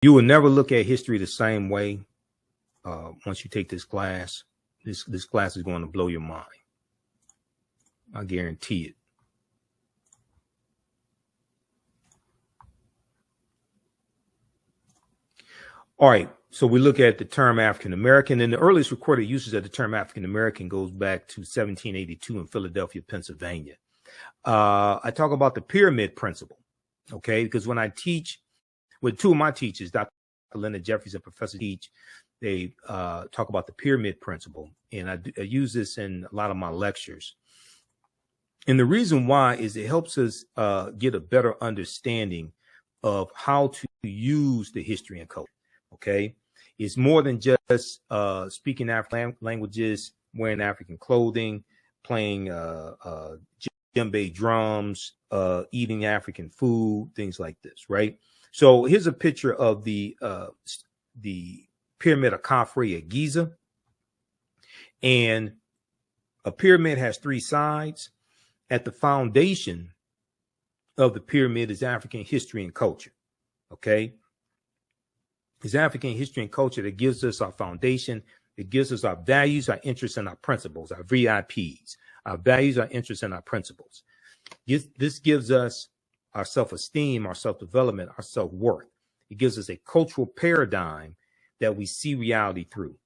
You will never look at history the same way once you take this class. This class is going to blow your mind. I guarantee it. All right, so we look at the term African American, and the earliest recorded uses of the term African American goes back to 1782 in Philadelphia, Pennsylvania. I talk about the pyramid principle, okay? Because when I teach with two of my teachers, Dr. Leonard Jeffries and Professor Teach, they talk about the pyramid principle, and I use this in a lot of my lectures. And the reason why is it helps us get a better understanding of how to use the history and culture. Okay, it's more than just speaking African languages, wearing African clothing, playing djembe drums, eating African food, things like this, right? So here's a picture of the pyramid of Khafre at Giza, and a pyramid has three sides. At the foundation of the pyramid is African history and culture. Okay. It's African history and culture that gives us our foundation. It gives us our values, our interests, and our principles, our VIPs, our values, our interests, and our principles. This gives us our self-esteem, our self-development, our self-worth. It gives us a cultural paradigm that we see reality through.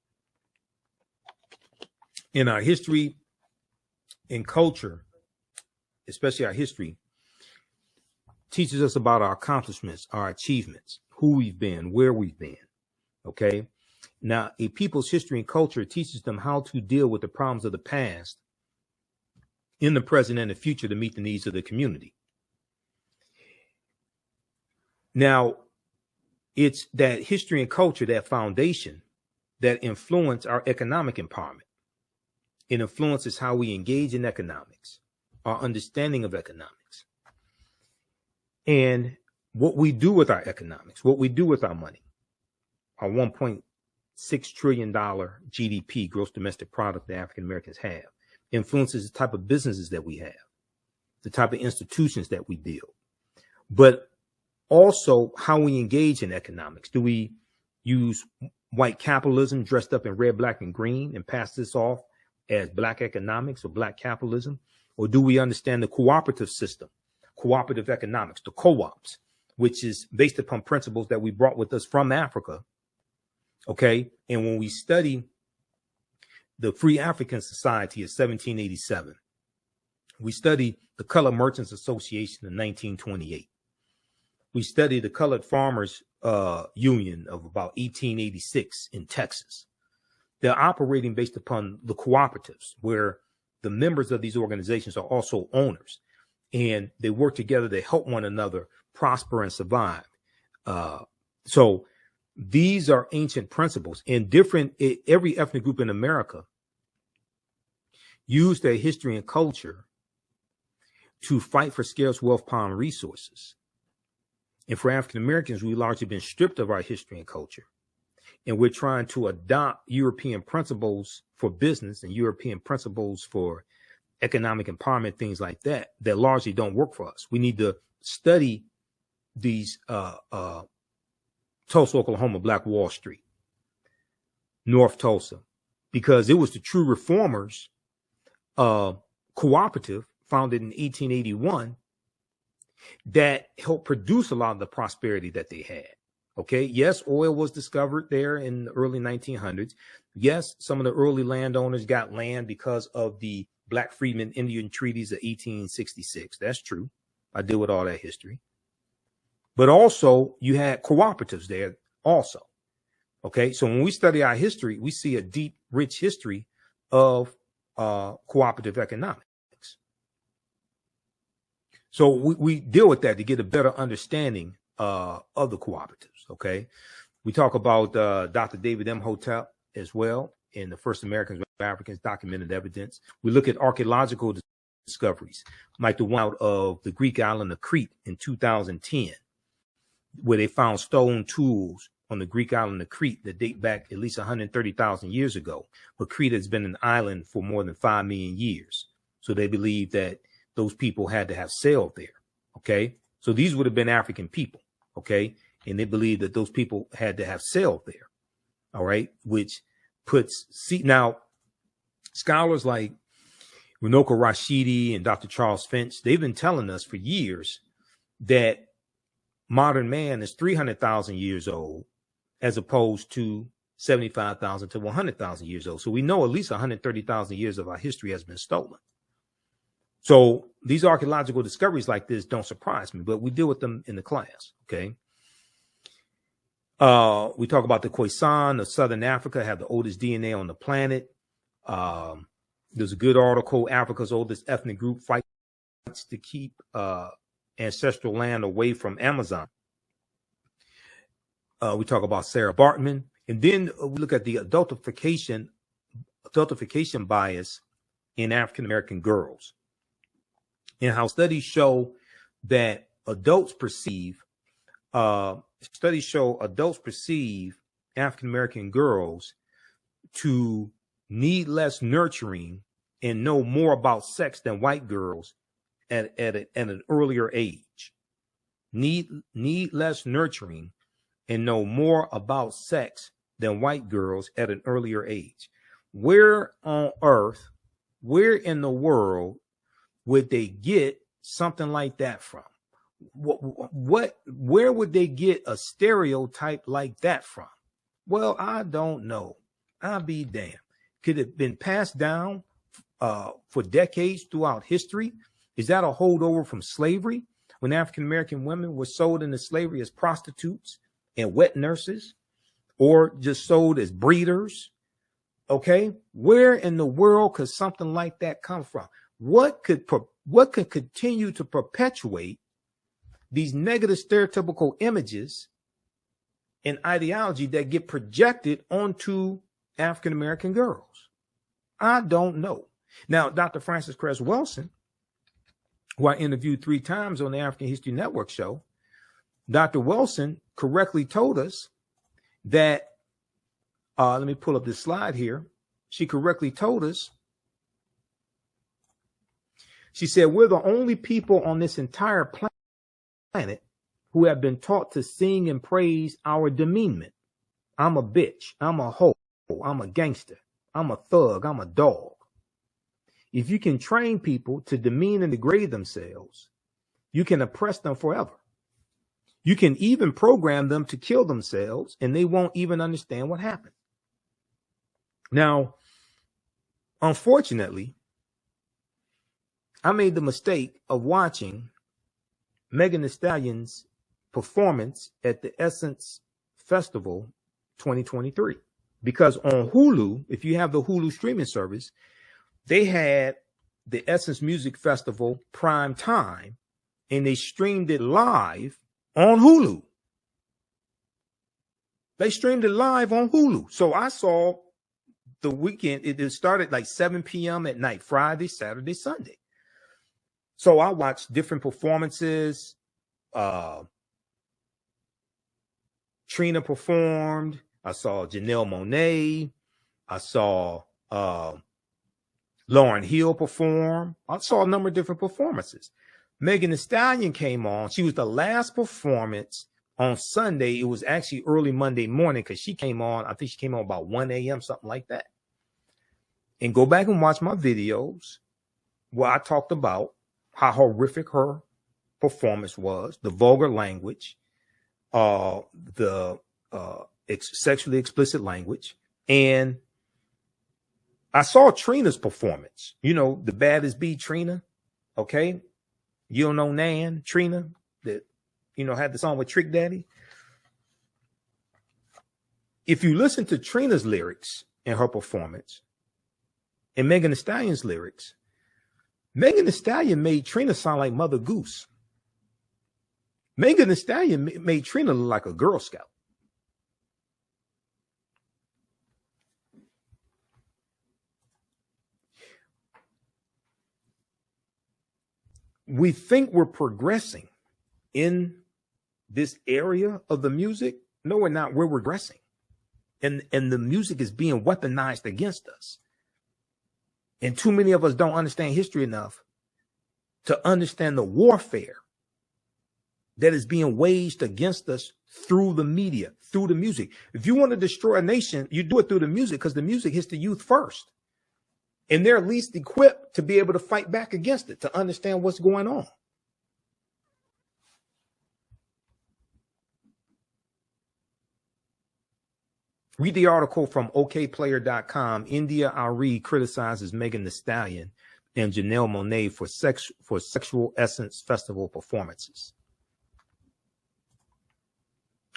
In our history and culture, especially our history, teaches us about our accomplishments, our achievements, who we've been, where we've been, okay? Now, a people's history and culture teaches them how to deal with the problems of the past in the present and the future to meet the needs of the community. Now, it's that history and culture, that foundation, that influence our economic empowerment. It influences how we engage in economics, our understanding of economics, and what we do with our economics, what we do with our money. Our $1.6 trillion GDP, gross domestic product, that African Americans have, influences the type of businesses that we have, the type of institutions that we build, but also how we engage in economics. Do we use white capitalism dressed up in red, black, and green and pass this off as black economics or black capitalism? Or do we understand the cooperative system, cooperative economics, the co-ops, which is based upon principles that we brought with us from Africa, okay? And when we study the Free African Society of 1787, we study the Colored Merchants Association in 1928. We study the Colored Farmers Union of about 1886 in Texas. They're operating based upon the cooperatives, where the members of these organizations are also owners, and they work together to help one another prosper and survive. So these are ancient principles, and every ethnic group in America used their history and culture to fight for scarce wealth, power, and resources. And for African Americans, we've largely been stripped of our history and culture, and we're trying to adopt European principles for business and European principles for economic empowerment, things like that, that largely don't work for us. We need to study these Tulsa, Oklahoma, Black Wall Street, North Tulsa, because it was the true reformers cooperative founded in 1881 that helped produce a lot of the prosperity that they had. Okay, yes, oil was discovered there in the early 1900s. Yes, some of the early landowners got land because of the Black Freedmen Indian treaties of 1866. That's true. I deal with all that history. But also, you had cooperatives there also. Okay, so when we study our history, we see a deep, rich history of cooperative economics. So we deal with that to get a better understanding of the cooperatives. Okay, we talk about Dr. David Imhotep as well, in the First Americans with Africans, documented evidence. We look at archaeological discoveries, like the one out of the Greek island of Crete in 2010, where they found stone tools on the Greek island of Crete that date back at least 130,000 years ago. But Crete has been an island for more than 5 million years. So they believe that those people had to have sailed there. Okay, so these would have been African people. Okay, and they believe that those people had to have sailed there. All right, which puts now scholars like Runoko Rashidi and Dr. Charles Finch, they've been telling us for years that modern man is 300,000 years old as opposed to 75,000 to 100,000 years old. So we know at least 130,000 years of our history has been stolen. So these archaeological discoveries like this don't surprise me, but we deal with them in the class. Okay. We talk about the Khoisan of Southern Africa have the oldest DNA on the planet. There's a good article, Africa's oldest ethnic group fights to keep ancestral land away from Amazon. We talk about Sara Baartman. And then we look at the adultification bias in African-American girls and how studies show that adults perceive African-American girls to need less nurturing and know more about sex than white girls at an earlier age. Need less nurturing and know more about sex than white girls at an earlier age. Where on earth, where in the world would they get something like that from? Where would they get a stereotype like that from? Well, I don't know. I'll be damned. Could it have been passed down for decades throughout history? Is that a holdover from slavery when African-American women were sold into slavery as prostitutes and wet nurses, or just sold as breeders? Okay, where in the world could something like that come from? What could continue to perpetuate these negative stereotypical images and ideology that get projected onto African-American girls? I don't know. Now, Dr. Frances Cress Welsing, who I interviewed 3 times on the African History Network show, Dr. Welsing correctly told us that, let me pull up this slide here. She correctly told us, she said, we're the only people on this entire planet who have been taught to sing and praise our demeanment. I'm a bitch. I'm a hoe. I'm a gangster. I'm a thug. I'm a dog. If you can train people to demean and degrade themselves, you can oppress them forever. You can even program them to kill themselves and they won't even understand what happened. Now, unfortunately, I made the mistake of watching Megan Thee Stallion's performance at the Essence Festival 2023, because on Hulu, if you have the Hulu streaming service, they had the Essence Music Festival prime time and they streamed it live on Hulu. They streamed it live on Hulu. So I saw the weekend. It started like 7 p.m. at night, Friday, Saturday, Sunday. So I watched different performances. Trina performed. I saw Janelle Monáe. I saw Lauryn Hill perform. I saw a number of different performances. Megan Thee Stallion came on. She was the last performance on Sunday. It was actually early Monday morning because she came on. I think she came on about 1 a.m., something like that. And go back and watch my videos where I talked about how horrific her performance was, the vulgar language, the sexually explicit language. And I saw Trina's performance, you know, the baddest bee, Trina. Okay. You don't know Nan, Trina, that, you know, had the song with Trick Daddy. If you listen to Trina's lyrics in her performance and Megan Thee Stallion's lyrics, Megan Thee Stallion made Trina sound like Mother Goose. Megan Thee Stallion made Trina look like a Girl Scout. We think we're progressing in this area of the music. No, we're not. We're regressing. And the music is being weaponized against us. And too many of us don't understand history enough to understand the warfare that is being waged against us through the media, through the music. If you want to destroy a nation, you do it through the music, because the music hits the youth first. And they're least equipped to be able to fight back against it, to understand what's going on. Read the article from okplayer.com. India Ari criticizes Megan Thee Stallion and Janelle Monáe for Sexual Essence Festival performances.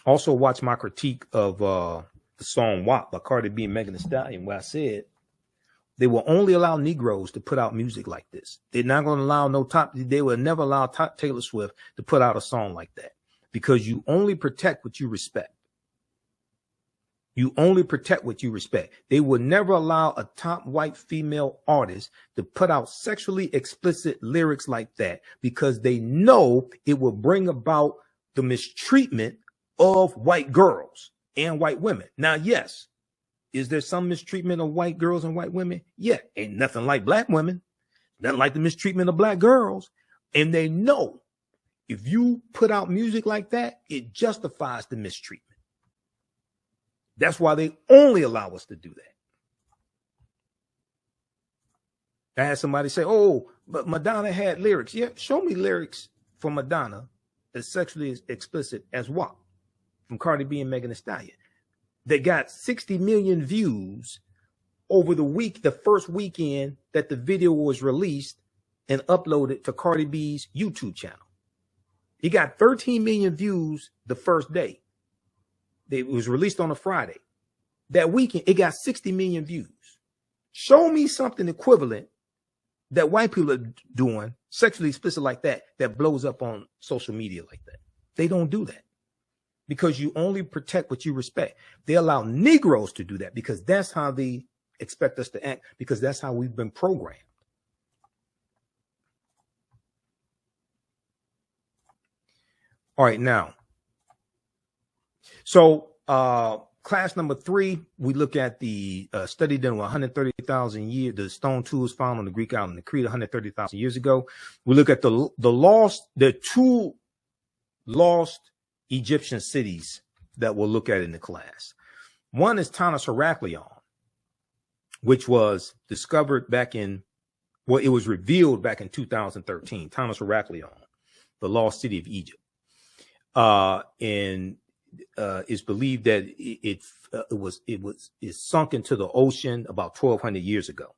Also, watch my critique of the song WAP by Cardi B and Megan Thee Stallion, where I said they will only allow Negroes to put out music like this. They're not going to allow they will never allow Taylor Swift to put out a song like that, because you only protect what you respect. You only protect what you respect. They will never allow a top white female artist to put out sexually explicit lyrics like that, because they know it will bring about the mistreatment of white girls and white women. Now, yes, is there some mistreatment of white girls and white women? Yeah, ain't nothing like black women, nothing like the mistreatment of black girls. And they know if you put out music like that, it justifies the mistreatment. That's why they only allow us to do that. I had somebody say, oh, but Madonna had lyrics. Yeah, show me lyrics from Madonna as sexually explicit as what? From Cardi B and Megan Thee Stallion. They got 60 million views over the first weekend that the video was released and uploaded to Cardi B's YouTube channel. He got 13 million views the first day. It was released on a Friday. That weekend, it got 60 million views. Show me something equivalent that white people are doing, sexually explicit like that, that blows up on social media like that. They don't do that, because you only protect what you respect. They allow Negroes to do that because that's how they expect us to act, because that's how we've been programmed. All right, now. So class number 3, we look at the study done with 130,000 years, the stone tools found on the Greek island of Crete 130,000 years ago. We look at the 2 lost Egyptian cities that we'll look at in the class. One is Tanis Heraklion, which was discovered it was revealed back in 2013. Tanis Heraklion, the lost city of Egypt. And it's believed that it sunk into the ocean about 1,200 years ago.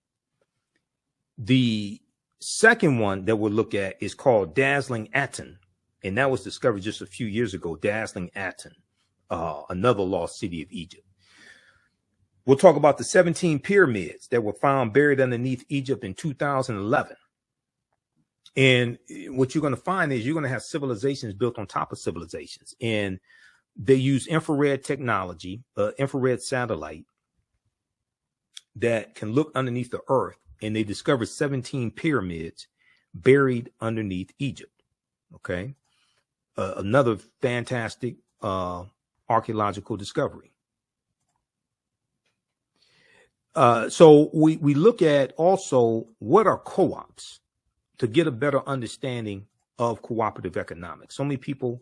The second one that we'll look at is called Dazzling Aten, and that was discovered just a few years ago. Dazzling Aten, another lost city of Egypt. We'll talk about the 17 pyramids that were found buried underneath Egypt in 2011. And what you're going to find is you're going to have civilizations built on top of civilizations, and they use infrared technology, infrared satellite that can look underneath the earth, and they discovered 17 pyramids buried underneath Egypt. Okay. Another fantastic archaeological discovery. So we look at also what are co-ops to get a better understanding of cooperative economics. So many people,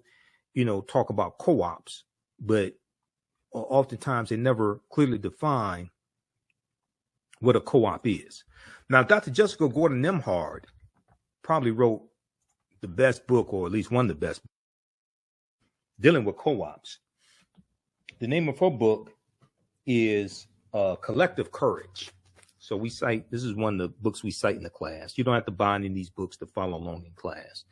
talk about co-ops, but oftentimes they never clearly define what a co-op is. Now, Dr. Jessica Gordon-Nimhard probably wrote the best book, or at least one of the best, dealing with co-ops. The name of her book is Collective Courage. So this is one of the books we cite in the class. You don't have to buy any of these books to follow along in class.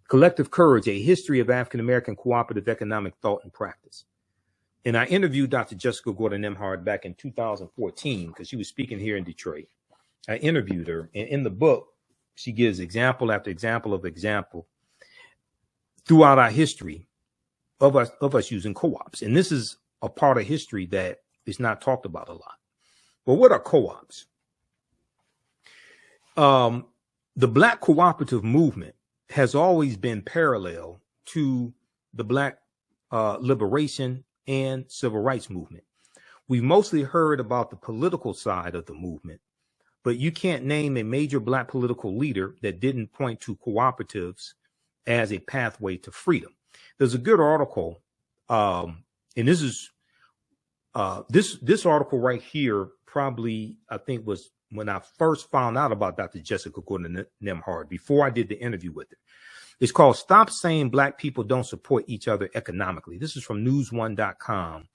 Collective Courage, A History of African-American Cooperative Economic Thought and Practice. And I interviewed Dr. Jessica Gordon-Nimhard back in 2014 because she was speaking here in Detroit. I interviewed her, and in the book, she gives example after example of example throughout our history of us using co-ops. And this is a part of history that is not talked about a lot. But what are co-ops? The Black cooperative movement has always been parallel to the Black liberation and civil rights movement. We've mostly heard about the political side of the movement, but you can't name a major Black political leader that didn't point to cooperatives as a pathway to freedom. There's a good article, and this is this article right here probably, I think, was when I first found out about Dr. Jessica Gordon Nembhard, before I did the interview with her. It's called Stop Saying Black People Don't Support Each Other Economically. This is from news1.com,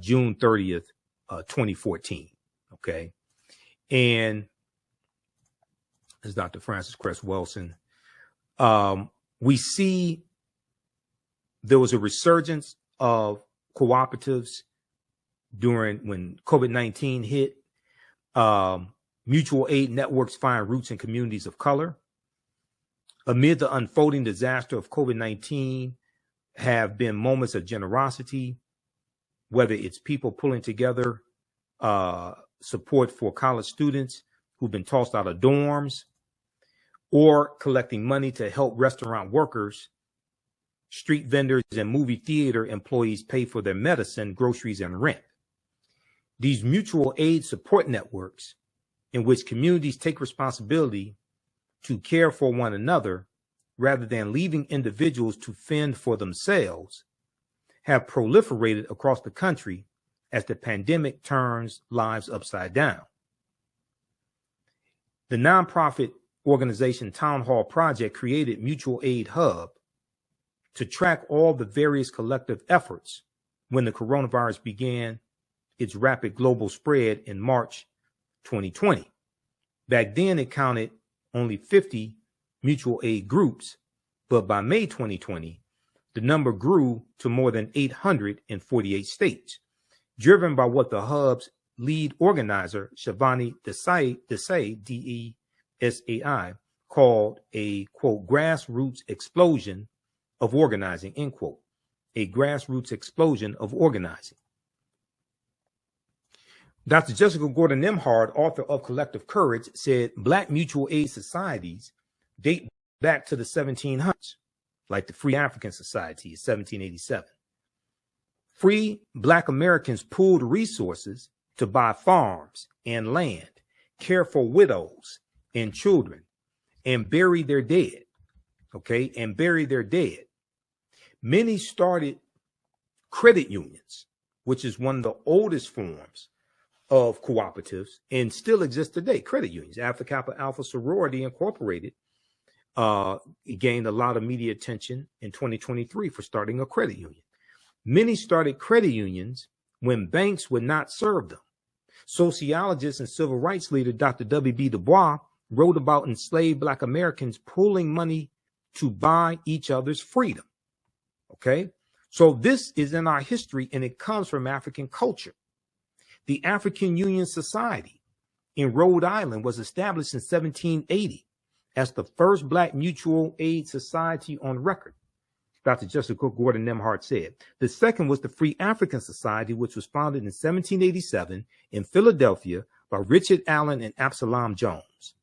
June 30th, 2014. Okay. And as Dr. Francis Cress Wilson, we see there was a resurgence of cooperatives during when COVID-19 hit. Mutual aid networks find roots in communities of color. Amid the unfolding disaster of COVID-19 have been moments of generosity, whether it's people pulling together support for college students who've been tossed out of dorms, or collecting money to help restaurant workers, street vendors, and movie theater employees pay for their medicine, groceries, and rent. These mutual aid support networks, in which communities take responsibility to care for one another rather than leaving individuals to fend for themselves, have proliferated across the country as the pandemic turns lives upside down. The nonprofit organization Town Hall Project created Mutual Aid Hub to track all the various collective efforts when the coronavirus began its rapid global spread in March 2020. Back then, it counted only 50 mutual aid groups, but by May 2020, the number grew to more than 800 in 48 states, driven by what the hub's lead organizer, Shivani Desai, D-E-S-A-I, called a, quote, grassroots explosion of organizing, end quote, a grassroots explosion of organizing. Dr. Jessica Gordon Nembhard, author of Collective Courage, said Black mutual aid societies date back to the 1700s, like the Free African Society in 1787. Free Black Americans pooled resources to buy farms and land, care for widows and children, and bury their dead, okay, and bury their dead. Many started credit unions, which is one of the oldest forms of cooperatives and still exists today. Credit unions, Alpha Kappa Alpha Sorority Incorporated, gained a lot of media attention in 2023 for starting a credit union. Many started credit unions when banks would not serve them. Sociologist and civil rights leader Dr. W.B. Du Bois wrote about enslaved Black Americans pooling money to buy each other's freedom. Okay, so this is in our history, and it comes from African culture. The African Union Society in Rhode Island was established in 1780 as the first Black mutual aid society on record, Dr. Jessica Gordon Nembhard said. The second was the Free African Society, which was founded in 1787 in Philadelphia by Richard Allen and Absalom Jones.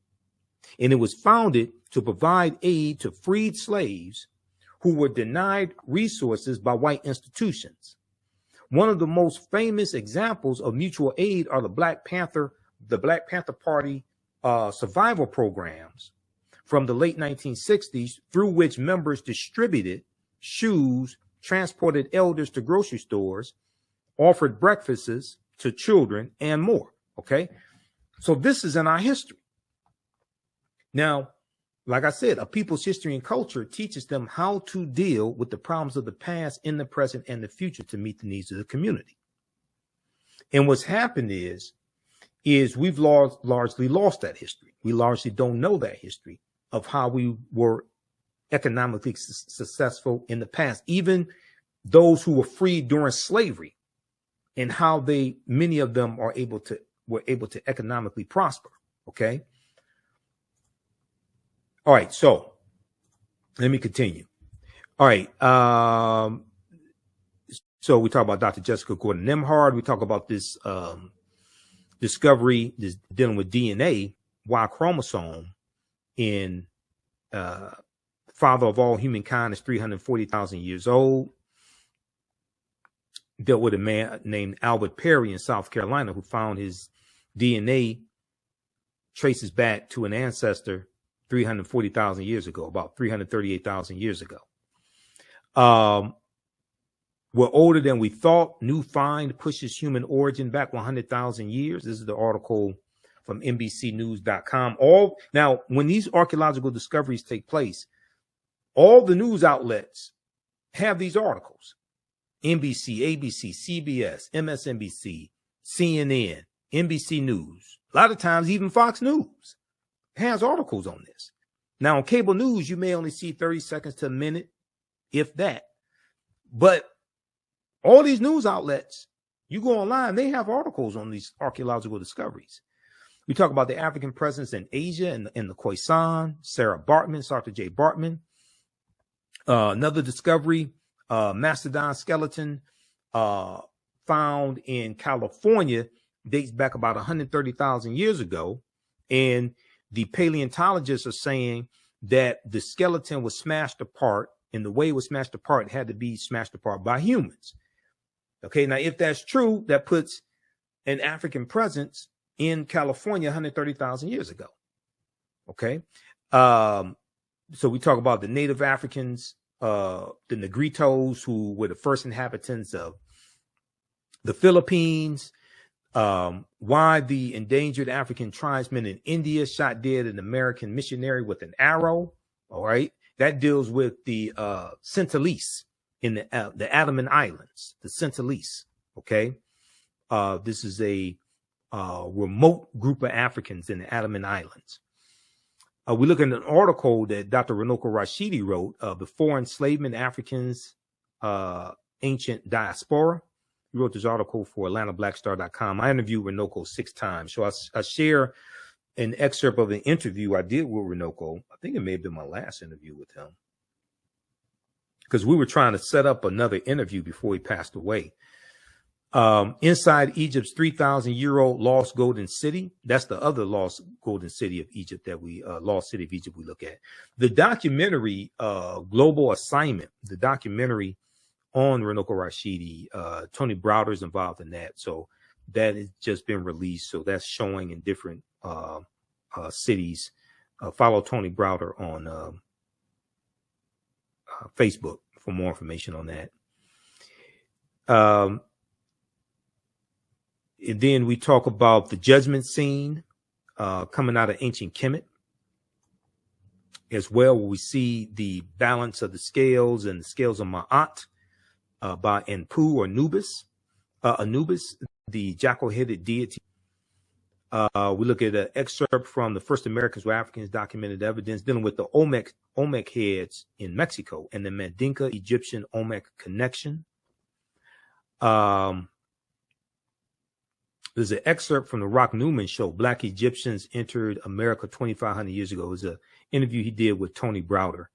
And it was founded to provide aid to freed slaves who were denied resources by white institutions. One of the most famous examples of mutual aid are the Black Panther Party survival programs from the late 1960s, through which members distributed shoes, transported elders to grocery stores, offered breakfasts to children, and more. Okay, so this is in our history. Now, like I said, a people's history and culture teaches them how to deal with the problems of the past in the present and the future to meet the needs of the community. And what's happened is we've largely lost that history. We largely don't know that history of how we were economically successful in the past, even those who were freed during slavery, and how many of them were able to economically prosper. Okay. All right, so let me continue. All right, so we talk about Dr. Jessica Gordon Nembhard. We talk about this discovery, this dealing with DNA, Y chromosome in father of all humankind is 340,000 years old. Dealt with a man named Albert Perry in South Carolina who found his DNA traces back to an ancestor 340,000 years ago, about 338,000 years ago. We're older than we thought. New find pushes human origin back 100,000 years. This is the article from NBCnews.com. Now, when these archaeological discoveries take place, all the news outlets have these articles. NBC, ABC, CBS, MSNBC, CNN, NBC News. A lot of times, even Fox News has articles on this. Now, on cable news, you may only see 30 seconds to a minute, if that. But all these news outlets, you go online, they have articles on these archaeological discoveries. We talk about the African presence in Asia and the Khoisan, Sara Baartman, Dr. J. Baartman. Another discovery, mastodon skeleton found in California, dates back about 130,000 years ago. And the paleontologists are saying that the skeleton was smashed apart, and the way it was smashed apart had to be smashed apart by humans. Okay, now if that's true, that puts an African presence in California 130,000 years ago. Okay, so we talk about the native Africans, the Negritos, who were the first inhabitants of the Philippines, why the endangered African tribesmen in India shot dead an American missionary with an arrow. All right, that deals with the Sentinelese in the Andaman Islands, the Sentinelese. Okay, this is a remote group of Africans in the Andaman Islands. We look at an article that Dr. Runoko Rashidi wrote, Before Enslavement, Africans, Ancient Diaspora. He wrote this article for AtlantaBlackStar.com. I interviewed Runoko 6 times. So I share an excerpt of an interview I did with Runoko. I think it may have been my last interview with him, because we were trying to set up another interview before he passed away. Inside Egypt's 3,000-year-old lost golden city. That's the other lost golden city of Egypt that lost city of Egypt we look at. The documentary, Global Assignment, the documentary on Runoko Rashidi, Tony Browder is involved in that. So that has just been released. So that's showing in different cities. Follow Tony Browder on Facebook for more information on that. And then we talk about the judgment scene coming out of ancient Kemet as well, where we see the balance of the scales and the scales of Ma'at by Enpu or Anubis, the jackal-headed deity. We look at an excerpt from The First Americans Were Africans, documented evidence dealing with the Olmec heads in Mexico and the Mandinka Egyptian Olmec connection. There's an excerpt from the Rock Newman show, Black Egyptians Entered America 2,500 years ago. It was an interview he did with Tony Browder.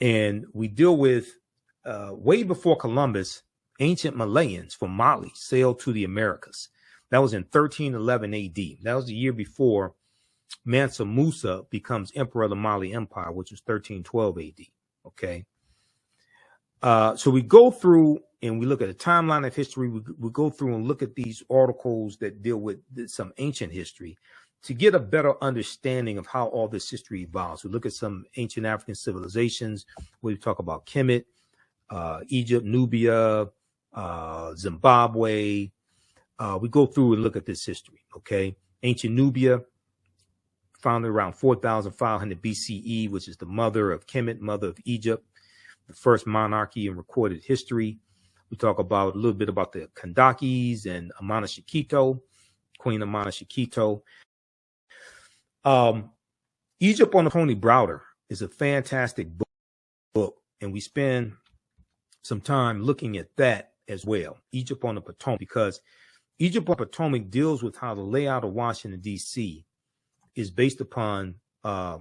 And we deal with, way before Columbus, ancient Malayans from Mali sailed to the Americas. That was in 1311 AD. That was the year before Mansa Musa becomes emperor of the Mali Empire, which was 1312 AD. Okay. So we go through and we look at a timeline of history. We go through and look at these articles that deal with some ancient history to get a better understanding of how all this history evolves. We look at some ancient African civilizations. We talk about Kemet, Egypt, Nubia, Zimbabwe. We go through and look at this history. Okay. Ancient Nubia, founded around 4,500 BCE, which is the mother of Kemet, mother of Egypt, the first monarchy in recorded history. We talk about a little bit about the Kandakis and Amana Shikito, Queen Amana Shikito. Egypt on the Tony Browder is a fantastic book, and we spend some time looking at that as well. Egypt on the Potomac, because Egypt on the Potomac deals with how the layout of Washington, D.C. is based upon the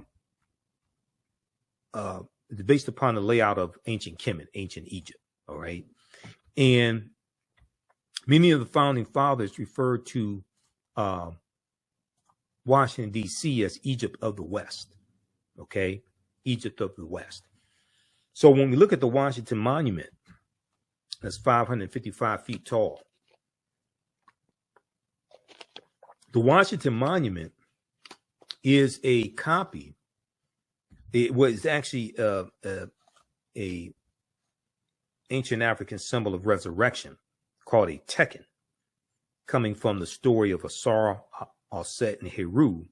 layout of ancient Kemet, ancient Egypt. All right. And many of the founding fathers referred to Washington, D.C. as Egypt of the West. Okay. Egypt of the West. So when we look at the Washington Monument, that's 555 feet tall. The Washington Monument is a copy It was actually a ancient African symbol of resurrection called a Tekken, coming from the story of Sara Baartman and Heru,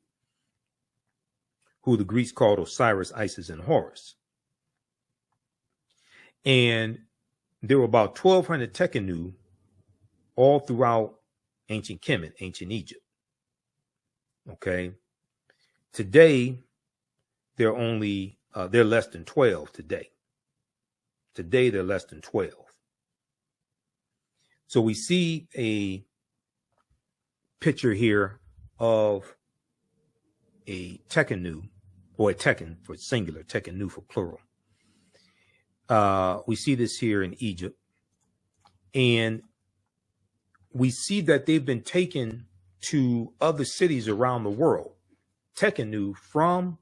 who the Greeks called Osiris, Isis, and Horus. And there were about 1,200 Tekkenu all throughout ancient Kemet, ancient Egypt. Okay. Today, they're less than 12 today. Today, they're less than 12. So we see a picture here of a Tekkenu, or a Tekken for singular, Tekkenu for plural. We see this here in Egypt. And we see that they've been taken to other cities around the world. Tekkenu from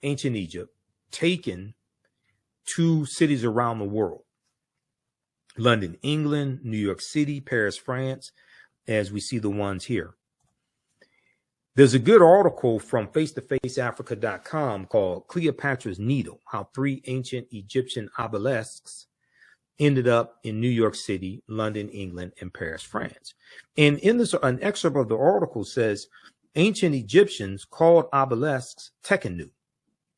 ancient Egypt, taken to cities around the world. London, England, New York City, Paris, France, as we see the ones here. There's a good article from face-to-faceafrica.com called Cleopatra's Needle, How 3 Ancient Egyptian Obelisks Ended Up in New York City, London, England, and Paris, France. And in this, an excerpt of the article says, ancient Egyptians called obelisks Tekkenu.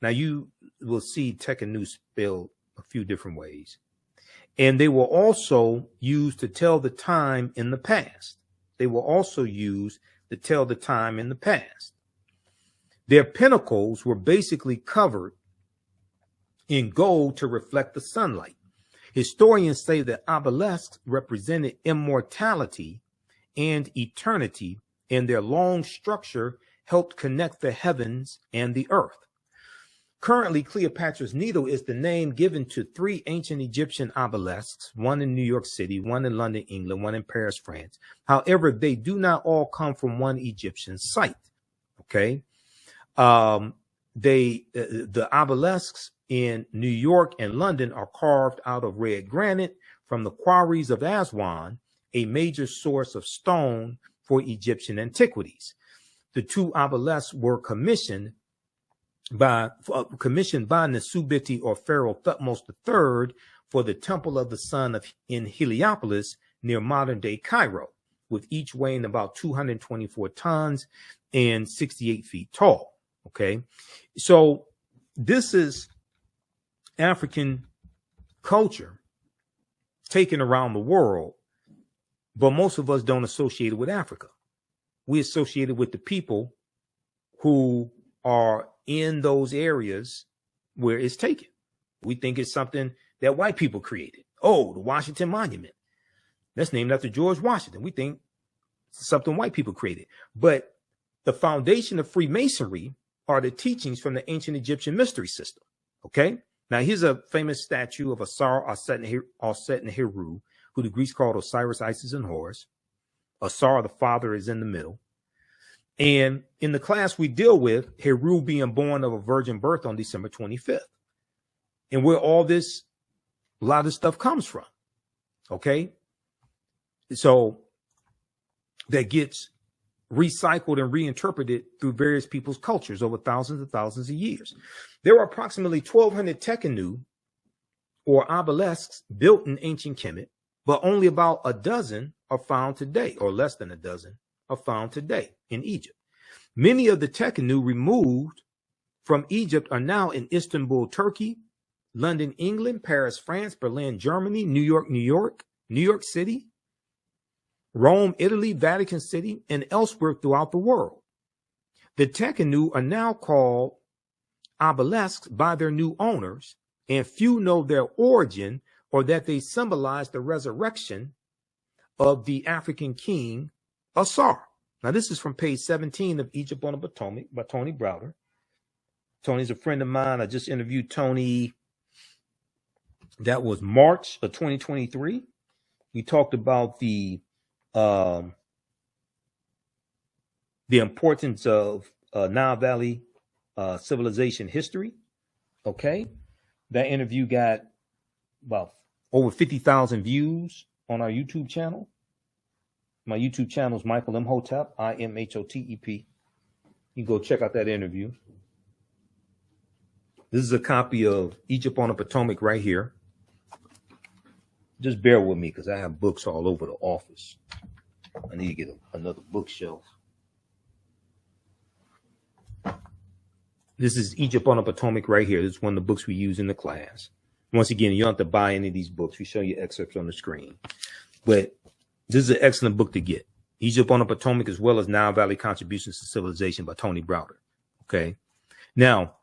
Now you will see Tekkenu spelled a few different ways. And they were also used to tell the time in the past. They were also used to tell the time in the past. Their pinnacles were basically covered in gold to reflect the sunlight. Historians say that obelisks represented immortality and eternity, and their long structure helped connect the heavens and the earth. Currently, Cleopatra's Needle is the name given to 3 ancient Egyptian obelisks, one in New York City, one in London, England, one in Paris, France. However, they do not all come from one Egyptian site. Okay. The obelisks in New York and London are carved out of red granite from the quarries of Aswan, a major source of stone for Egyptian antiquities. The 2 obelisks were commissioned by Nesubiti or Pharaoh Thutmose III for the Temple of the Sun in Heliopolis near modern-day Cairo, with each weighing about 224 tons and 68 feet tall. Okay, so this is African culture taken around the world, but most of us don't associate it with Africa. We associate it with the people who are in those areas where it's taken. We think it's something that white people created. Oh, the Washington Monument. That's named after George Washington. We think it's something white people created. But the foundation of Freemasonry are the teachings from the ancient Egyptian mystery system. Okay? Now, here's a famous statue of Sara Baartman and Heru, who the Greeks called Osiris, Isis, and Horus. Asar, the father, is in the middle. And in the class we deal with, Heru being born of a virgin birth on December 25th. And where a lot of this stuff comes from. Okay? So that gets recycled and reinterpreted through various people's cultures over thousands and thousands of years. There are approximately 1,200 Tekkenu or obelisks built in ancient Kemet, but only about a dozen are found today, or less than a dozen are found today in Egypt. Many of the Tekkenu removed from Egypt are now in Istanbul, Turkey, London, England, Paris, France, Berlin, Germany, New York City, Rome, Italy, Vatican City, and elsewhere throughout the world. The Tekkenu are now called obelisks by their new owners, and few know their origin or that they symbolize the resurrection of the African king Asar. Now, this is from page 17 of Egypt on the Potomac by Tony Browder. Tony's a friend of mine. I just interviewed Tony. That was March of 2023. We talked about the importance of Nile Valley civilization history. Okay. That interview got about over 50,000 views on our YouTube channel. My YouTube channel is Michael Imhotep, Imhotep. You can go check out that interview. This is a copy of Egypt on the Potomac right here. Just bear with me because I have books all over the office. I need to get another bookshelf. This is Egypt on the Potomac right here. This is one of the books we use in the class. Once again, you don't have to buy any of these books. We show you excerpts on the screen. But this is an excellent book to get. Egypt on the Potomac, as well as Nile Valley Contributions to Civilization by Tony Browder. Okay. Now,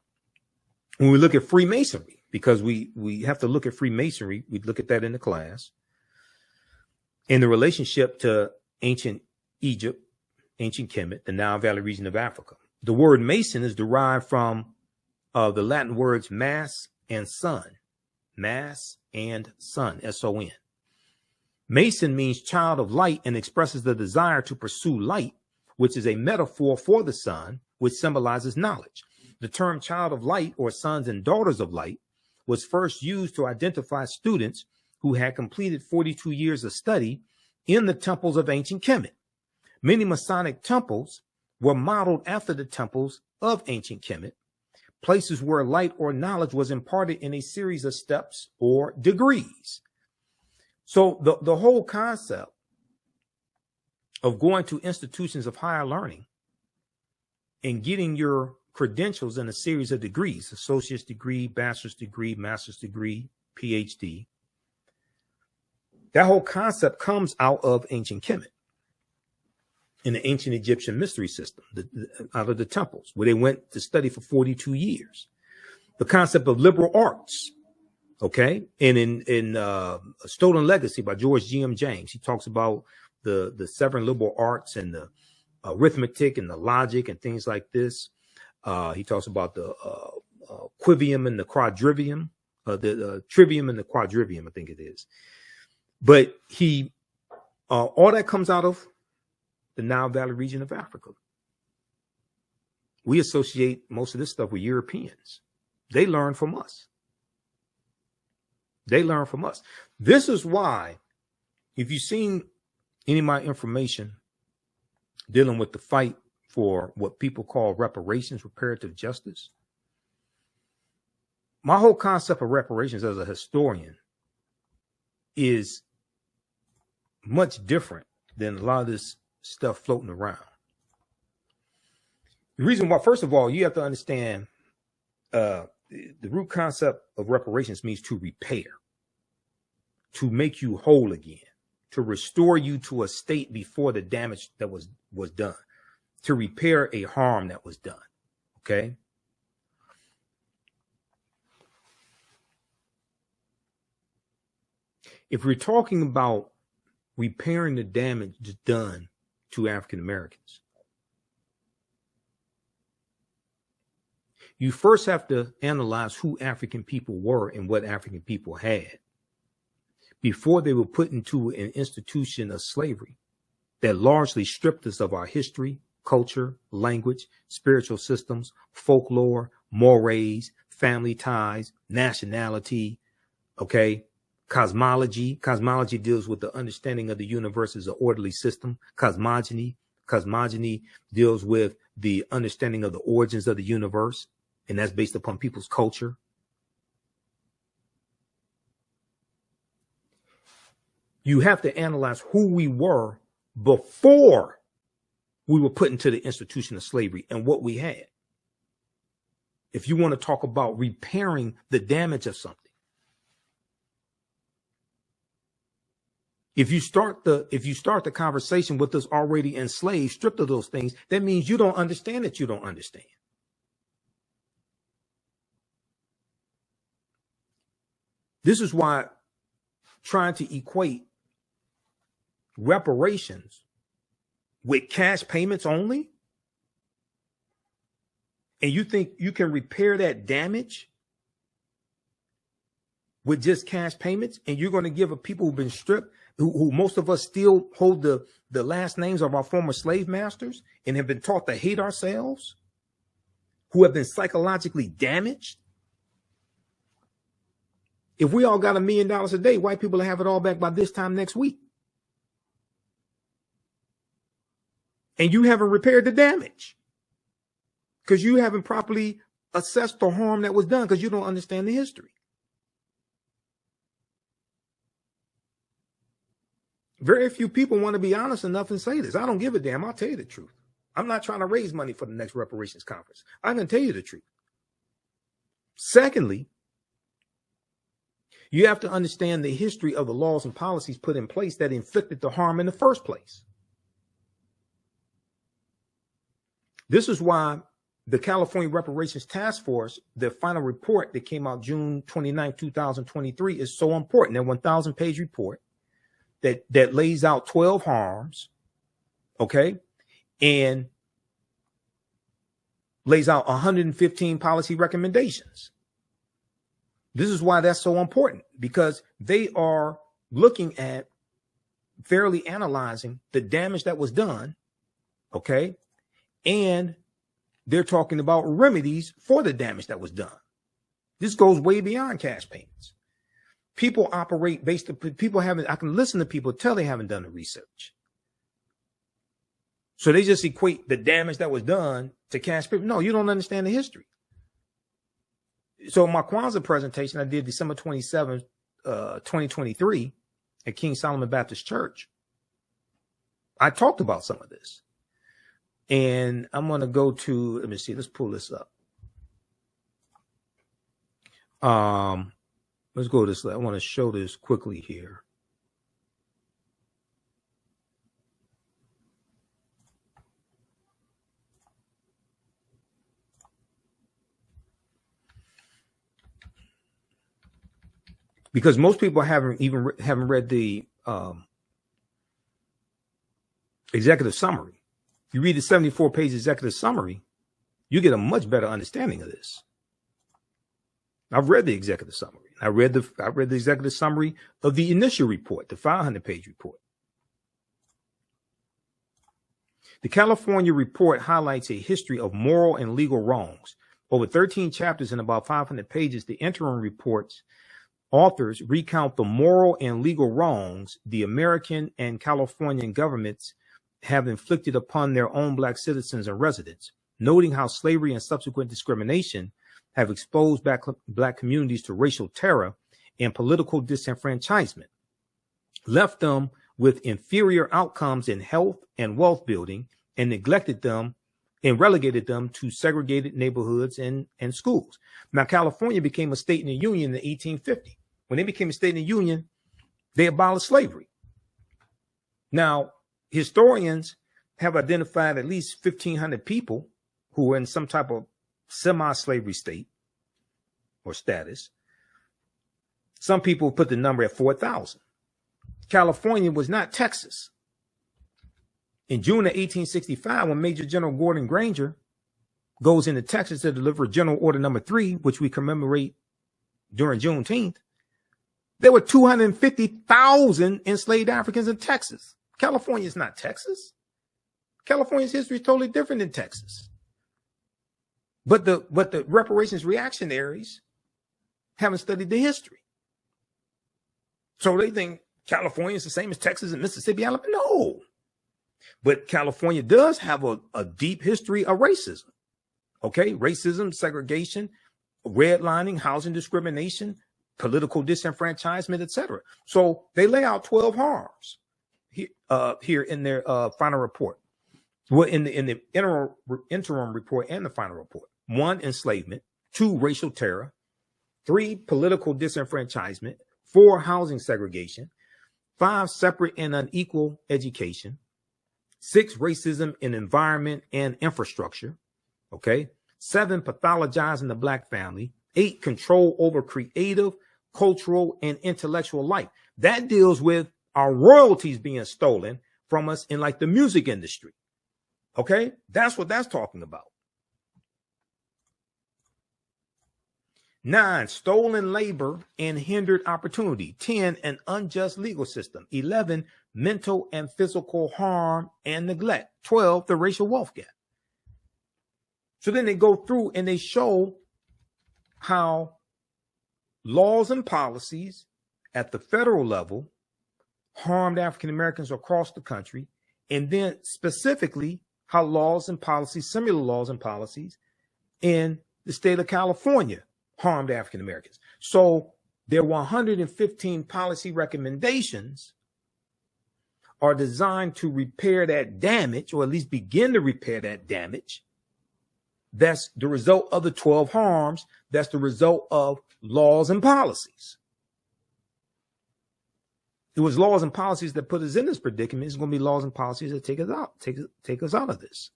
when we look at Freemasonry, because we have to look at Freemasonry, we look at that in the class, in the relationship to ancient Egypt, ancient Kemet, the Nile Valley region of Africa. The word Mason is derived from the Latin words mass and sun. Mass and sun, S-O-N. Mason means child of light and expresses the desire to pursue light, which is a metaphor for the sun, which symbolizes knowledge. The term child of light, or sons and daughters of light, was first used to identify students who had completed 42 years of study in the temples of ancient Kemet. Many Masonic temples were modeled after the temples of ancient Kemet, places where light or knowledge was imparted in a series of steps or degrees. So the whole concept of going to institutions of higher learning and getting your credentials in a series of degrees, associate's degree, bachelor's degree, master's degree, PhD, that whole concept comes out of ancient Kemet, in the ancient Egyptian mystery system, out of the temples, where they went to study for 42 years. The concept of liberal arts, okay? And in Stolen Legacy by George G.M. James, he talks about the 7 liberal arts and the arithmetic and the logic and things like this. He talks about the quivium and the quadrivium, the trivium and the quadrivium, I think it is. But all that comes out of the Nile Valley region of Africa. We associate most of this stuff with Europeans. They learn from us. They learn from us. This is why, if you've seen any of my information dealing with the fight for what people call reparations, reparative justice, my whole concept of reparations as a historian is much different than a lot of this stuff floating around. The reason why, first of all, you have to understand the root concept of reparations means to repair, to make you whole again, to restore you to a state before the damage that was done, to repair a harm that was done. Okay. If we're talking about repairing the damage done to African Americans, you first have to analyze who African people were and what African people had before they were put into an institution of slavery that largely stripped us of our history, culture, language, spiritual systems, folklore, mores, family ties, nationality, okay? Cosmology. Cosmology deals with the understanding of the universe as an orderly system. Cosmogony deals with the understanding of the origins of the universe, and that's based upon people's culture. You have to analyze who we were before we were put into the institution of slavery and what we had. If you want to talk about repairing the damage of something, if you start the conversation with us already enslaved, stripped of those things, that means you don't understand that you don't understand. This is why trying to equate reparations with cash payments only, and you think you can repair that damage with just cash payments, and you're going to give a people who've been stripped, who most of us still hold the last names of our former slave masters and have been taught to hate ourselves, who have been psychologically damaged. If we all got $1 million a day, white people will have it all back by this time next week. And you haven't repaired the damage because you haven't properly assess the harm that was done because you don't understand the history. Very few people want to be honest enough and say this. I don't give a damn. I'll tell you the truth. I'm not trying to raise money for the next reparations conference. I'm going to tell you the truth. Secondly, you have to understand the history of the laws and policies put in place that inflicted the harm in the first place. This is why the California Reparations Task Force, the final report that came out June 29, 2023, is so important. That 1,000-page report that lays out 12 harms, okay, and lays out 115 policy recommendations. This is why that's so important, because they are looking at fairly analyzing the damage that was done, okay, and they're talking about remedies for the damage that was done. This goes way beyond cash payments. People operate based on people haven't, I can listen to people tell they haven't done the research. So they just equate the damage that was done to cash payments. No, you don't understand the history. So my Kwanzaa presentation I did December 27th, 2023 at King Solomon Baptist Church, I talked about some of this. And I'm going to go to, let me see, let's pull this up. Let's go to this. I want to show this quickly here. Because most people haven't read the executive summary. If you read the 74-page executive summary, you get a much better understanding of this. I've read the executive summary. I read the executive summary of the initial report, the 500-page report. The California report highlights a history of moral and legal wrongs. Over 13 chapters and about 500 pages, the interim report's authors recount the moral and legal wrongs the American and Californian governments have inflicted upon their own Black citizens and residents, noting how slavery and subsequent discrimination have exposed Black communities to racial terror and political disenfranchisement, left them with inferior outcomes in health and wealth building, and neglected them and relegated them to segregated neighborhoods and schools. Now, California became a state in the Union in 1850. When they became a state in the Union, they abolished slavery. Now, historians have identified at least 1,500 people who were in some type of semi-slavery state or status. Some people put the number at 4,000. California was not Texas. In June of 1865, when Major General Gordon Granger goes into Texas to deliver General Order Number 3, which we commemorate during Juneteenth, there were 250,000 enslaved Africans in Texas. California is not Texas. California's history is totally different than Texas. But the reparations reactionaries haven't studied the history. So they think California is the same as Texas and Mississippi, Alabama. No. But California does have a deep history of racism. Okay, racism, segregation, redlining, housing discrimination, political disenfranchisement, etc. So they lay out 12 harms here in their final report. Well, in the interim report and the final report. 1, enslavement. 2, racial terror. 3, political disenfranchisement. 4, housing segregation. 5, separate and unequal education. 6, racism in environment and infrastructure. Okay. 7, pathologizing the Black family. 8, control over creative, cultural, and intellectual life. That deals with our royalties being stolen from us in like the music industry. Okay. That's what that's talking about. 9, stolen labor and hindered opportunity. 10, an unjust legal system. 11, mental and physical harm and neglect. 12, the racial wealth gap. So then they go through and they show how laws and policies at the federal level harmed African Americans across the country, and then specifically how laws and policies, similar laws and policies in the state of California harmed African Americans. So their 115 policy recommendations are designed to repair that damage, or at least begin to repair that damage. That's the result of the 12 harms. That's the result of laws and policies. It was laws and policies that put us in this predicament. It's going to be laws and policies that take us out of this.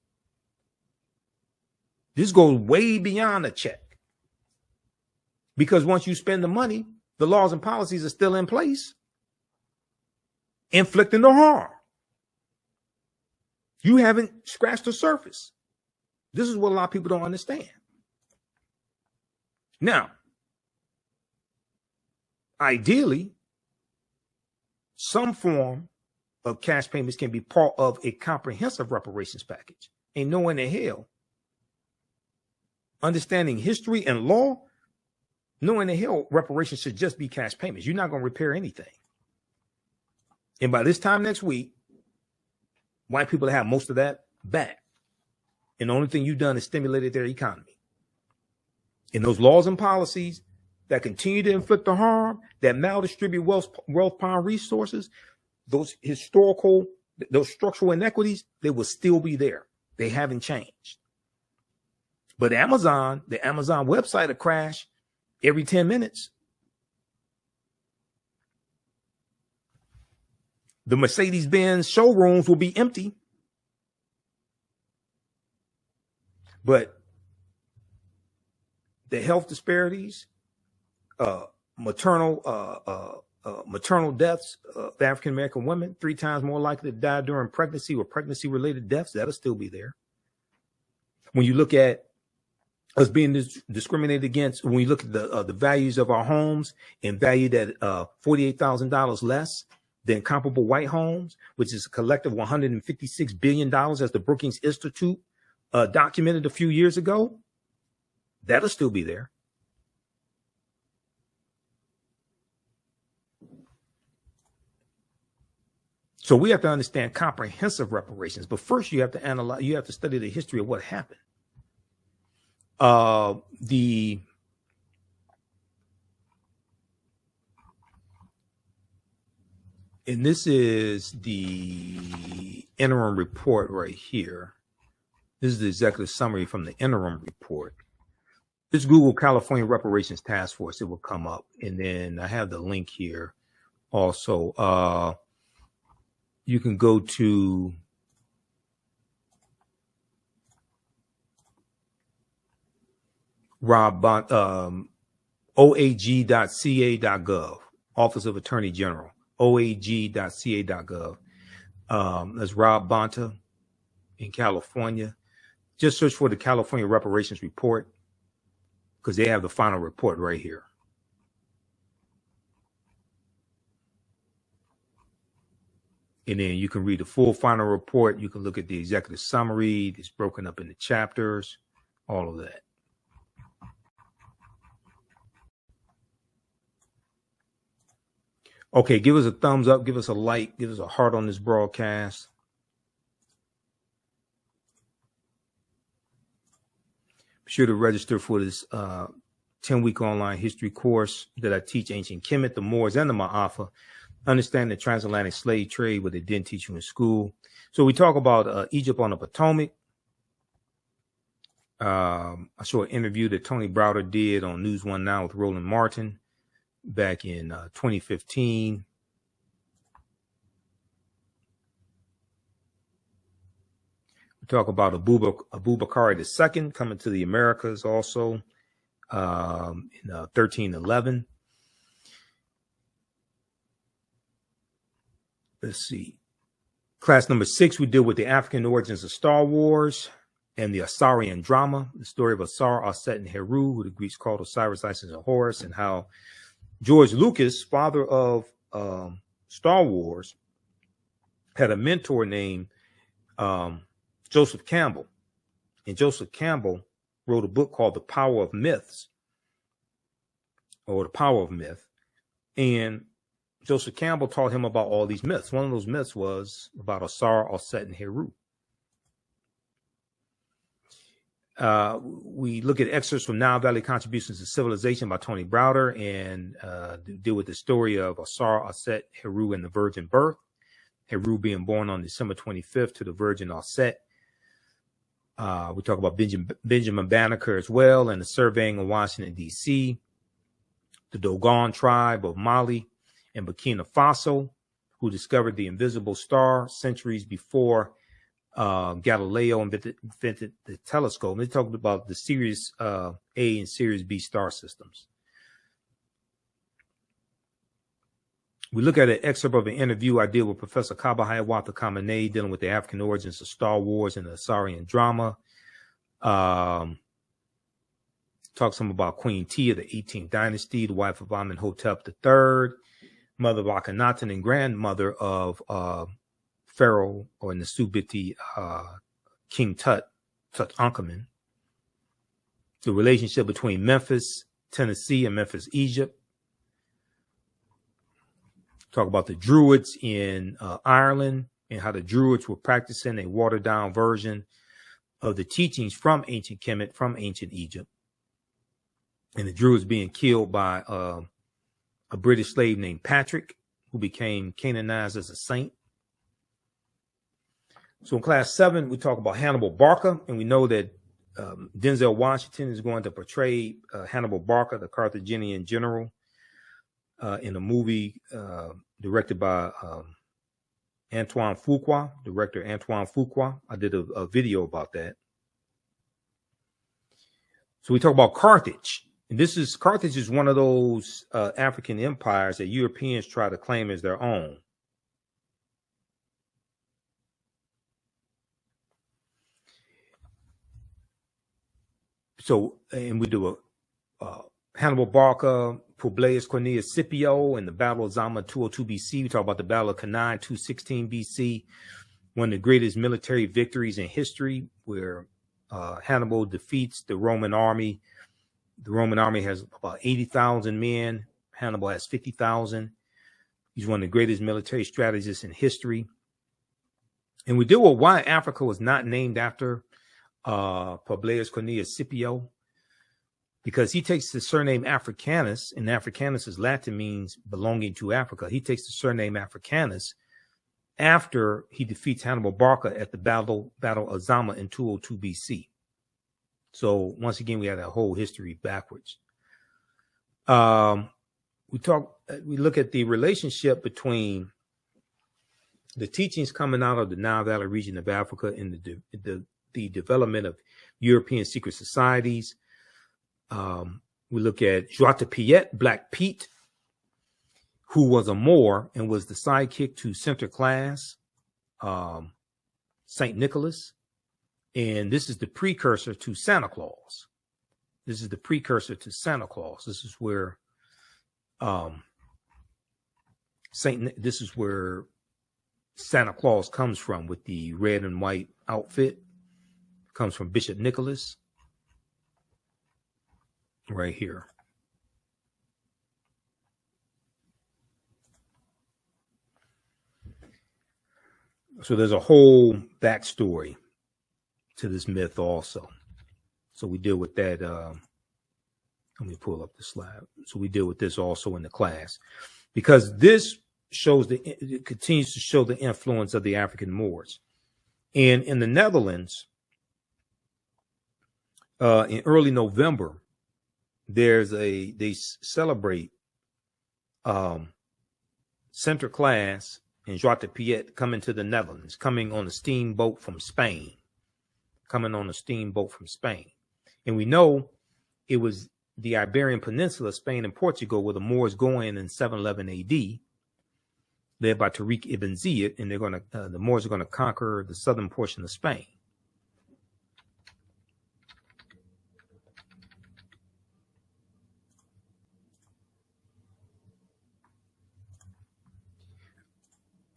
This goes way beyond a check. Because once you spend the money, the laws and policies are still in place, inflicting the harm. You haven't scratched the surface. This is what a lot of people don't understand. Now, ideally, some form of cash payments can be part of a comprehensive reparations package. Ain't no way in hell. Understanding history and law, no way in hell reparations should just be cash payments. You're not going to repair anything. And by this time next week, white people have most of that back. And the only thing you've done is stimulated their economy. And those laws and policies that continue to inflict the harm, that maldistribute wealth, power, and resources, those structural inequities, they will still be there. They haven't changed. But the Amazon website will crash every 10 minutes. The Mercedes-Benz showrooms will be empty. But the health disparities, maternal deaths of African American women, 3 times more likely to die during pregnancy or pregnancy-related deaths, that'll still be there. When you look at us being discriminated against, when we look at the values of our homes and valued at $48,000 less than comparable white homes, which is a collective $156 billion, as the Brookings Institute documented a few years ago, that'll still be there. So we have to understand comprehensive reparations, but first you have to analyze, you have to study the history of what happened. And this is the interim report right here. This is the executive summary from the interim report. This Google California Reparations Task Force, it will come up. And then I have the link here also. You can go to oag.ca.gov, Office of Attorney General, oag.ca.gov. That's Rob Bonta in California. Just search for the California Reparations Report, because they have the final report right here. And then you can read the full final report. You can look at the executive summary. It's broken up into chapters, all of that. Okay, give us a thumbs up, give us a like, give us a heart on this broadcast. Be sure to register for this 10-week online history course that I teach ancient Kemet, the Moors, and the Maafa. Understand the transatlantic slave trade, what they didn't teach you in school. So we talk about Egypt on the Potomac. I saw an interview that Tony Browder did on News One Now with Roland Martin back in 2015. We talk about Abubakar II coming to the Americas also in 1311. Let's see. Class number 6, we deal with the African origins of Star Wars and the Osirian drama, the story of Osir, Aset, and Heru, who the Greeks called Osiris, Isis, and Horus, and how George Lucas, father of Star Wars, had a mentor named Joseph Campbell. And Joseph Campbell wrote a book called The Power of Myths, or The Power of Myth. And Joseph Campbell taught him about all these myths. One of those myths was about Osir, Aset, and Heru. We look at excerpts from Nile Valley Contributions to Civilization by Tony Browder and deal with the story of Asar, Aset, Heru, and the virgin birth. Heru being born on December 25th to the virgin Aset. We talk about Benjamin Banneker as well and the surveying of Washington, D.C., the Dogon tribe of Mali and Burkina Faso, who discovered the invisible star centuries before Galileo invented the telescope. And they talked about the Sirius A and Sirius B star systems. We look at an excerpt of an interview I did with Professor Kaba Hiawatha Khamenei dealing with the African origins of Star Wars and the Assyrian drama. Talks some about Queen Tia, the 18th dynasty, the wife of Imhotep III, mother of Akhenaten and grandmother of Pharaoh, or in the Subiti, King Tutankhamun. The relationship between Memphis, Tennessee, and Memphis, Egypt. Talk about the Druids in Ireland and how the Druids were practicing a watered-down version of the teachings from ancient Kemet, from ancient Egypt. And the Druids being killed by a British slave named Patrick, who became canonized as a saint. So in class 7, we talk about Hannibal Barca, and we know that Denzel Washington is going to portray Hannibal Barca, the Carthaginian general, in a movie directed by Antoine Fuqua, director Antoine Fuqua. I did a video about that. So we talk about Carthage. And Carthage is one of those African empires that Europeans try to claim as their own. So, and we do a Hannibal Barca, Publius Cornelius Scipio, and the Battle of Zama 202 BC. We talk about the Battle of Cannae 216 BC, one of the greatest military victories in history, where Hannibal defeats the Roman army. The Roman army has about 80,000 men. Hannibal has 50,000. He's one of the greatest military strategists in history. And we deal with why Africa was not named after Publius Cornelius Scipio, because he takes the surname Africanus, and Africanus is Latin, means belonging to Africa. He takes the surname Africanus after he defeats Hannibal Barca at the Battle of Zama in 202 BC. So once again, we have that whole history backwards. We look at the relationship between the teachings coming out of the Nile Valley region of Africa and the development of European secret societies. We look at Joie de Piet, Black Pete, who was a Moor and was the sidekick to Sinterklaas, Saint Nicholas. And this is the precursor to Santa Claus. This is the precursor to Santa Claus. This is where Santa Claus comes from, with the red and white outfit. Comes from Bishop Nicholas right here. So there's a whole backstory to this myth also. So we deal with that. Let me pull up the slide. So we deal with this also in the class, because this shows it continues to show the influence of the African Moors. And in the Netherlands, in early November, they celebrate Sinterklaas and Joie de Piet coming to the Netherlands, coming on a steamboat from Spain. And we know it was the Iberian Peninsula, Spain and Portugal, where the Moors go in 711 AD, led by Tariq ibn Ziyad, and the Moors are going to conquer the southern portion of Spain.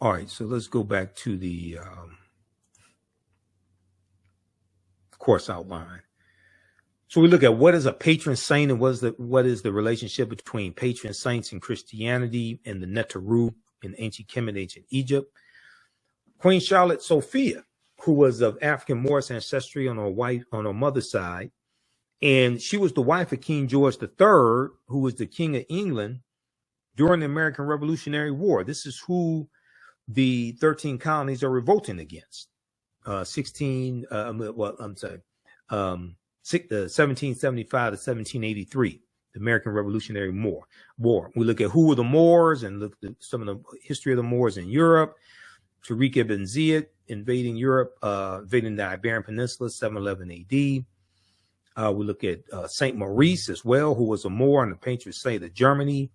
All right, so let's go back to the course outline. So we look at what is a patron saint and what is the relationship between patron saints in Christianity and the Neteru in ancient Kemet, ancient Egypt. Queen Charlotte Sophia, who was of African Moorish ancestry on her mother's side. And she was the wife of King George III, who was the King of England during the American Revolutionary War. This is who the 13 colonies are revolting against. 1775 to 1783, the American Revolutionary War. We look at who were the Moors and look at some of the history of the Moors in Europe. Tariq ibn Ziyad invading Europe, invading the Iberian Peninsula, 711 AD. We look at Saint Maurice as well, who was a Moor and the patron saint of Germany.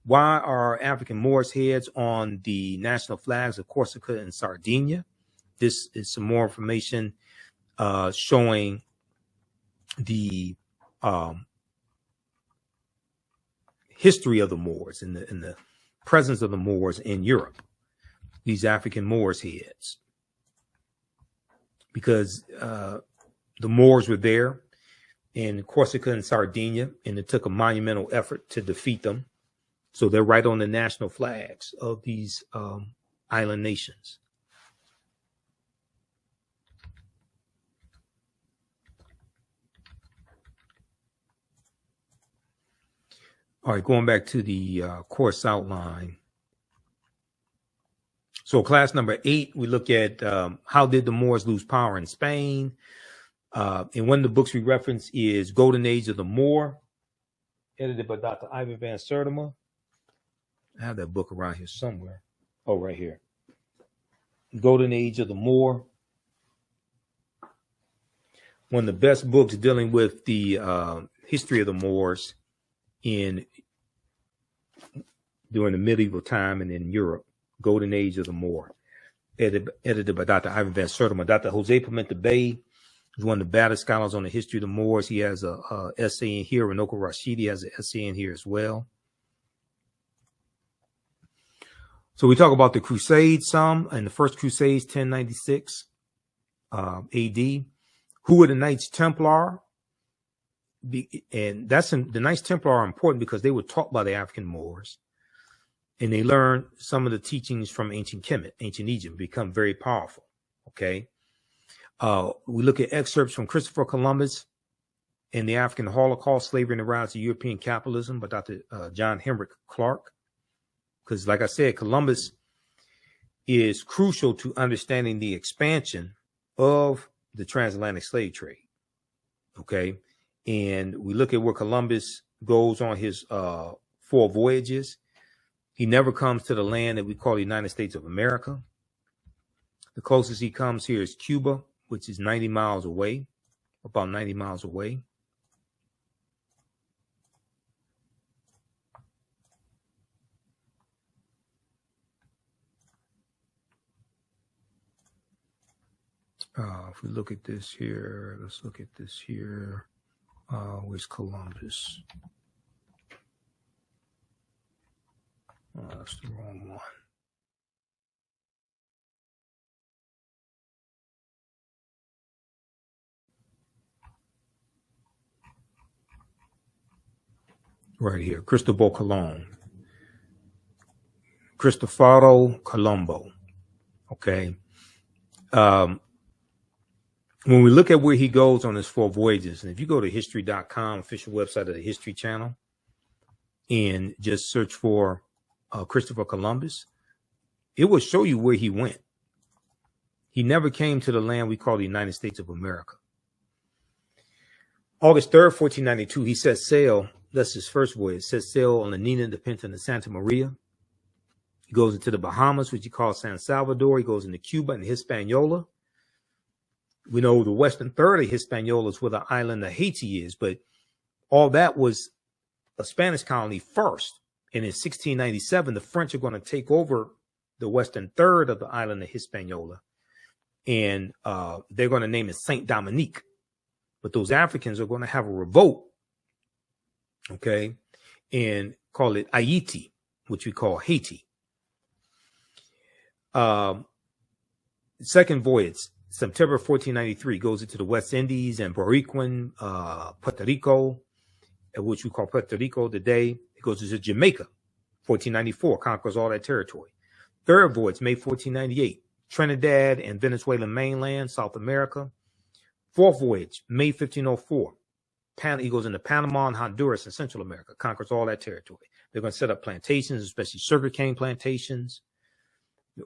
Why are African Moors heads on the national flags of Corsica and Sardinia? This is some more information showing the history of the Moors and the presence of the Moors in Europe. These African Moors heads, because the Moors were there in Corsica and Sardinia, and it took a monumental effort to defeat them. So they're right on the national flags of these island nations. All right, going back to the course outline. So class number 8, we look at how did the Moors lose power in Spain? And one of the books we reference is Golden Age of the Moor, edited by Dr. Ivan van Sertima. I have that book around here somewhere. Oh, right here. Golden Age of the Moor. One of the best books dealing with the history of the Moors during the medieval time and in Europe. Golden Age of the Moor, edited by Dr. Ivan van Sertima. Dr. Jose Pimenta Bay is one of the baddest scholars on the history of the Moors. He has a essay in here. Ranoko Rashidi has an essay in here as well. So we talk about the Crusades some, and the first Crusades, 1096 AD. Who were the Knights Templar? And the Knights Templar are important because they were taught by the African Moors, and they learned some of the teachings from ancient Kemet, ancient Egypt, become very powerful. Okay. We look at excerpts from Christopher Columbus and the African Holocaust, Slavery and the Rise of European Capitalism by Dr. John Henrik Clarke. Because like I said, Columbus is crucial to understanding the expansion of the transatlantic slave trade. Okay. And we look at where Columbus goes on his 4 voyages. He never comes to the land that we call the United States of America. The closest he comes here is Cuba, which is 90 miles away, about 90 miles away. If we look at this here, let's look at this here. Where's Columbus? That's the wrong one. Right here, Cristobal Colon. Cristoforo Colombo. Okay. When we look at where he goes on his 4 voyages, and if you go to history.com, official website of the History Channel, and just search for Christopher Columbus, it will show you where he went. He never came to the land we call the United States of America. August 3rd, 1492, he set sail. That's his first voyage. Set sail on the Nina, the Pinta, and the Santa Maria. He goes into the Bahamas, which he calls San Salvador. He goes into Cuba and Hispaniola. We know the western third of Hispaniola is where the island of Haiti is, but all that was a Spanish colony first. And in 1697, the French are going to take over the western third of the island of Hispaniola, and they're going to name it Saint Dominique. But those Africans are going to have a revolt, okay, and call it Haiti, which we call Haiti. Second voyage, September 1493, goes into the West Indies and Boricuan, Puerto Rico, which we call Puerto Rico today. It goes into Jamaica, 1494, conquers all that territory. Third voyage, May 1498, Trinidad and Venezuelan mainland, South America. Fourth voyage, May 1504. He goes into Panama and Honduras in Central America, conquers all that territory. They're going to set up plantations, especially sugarcane plantations.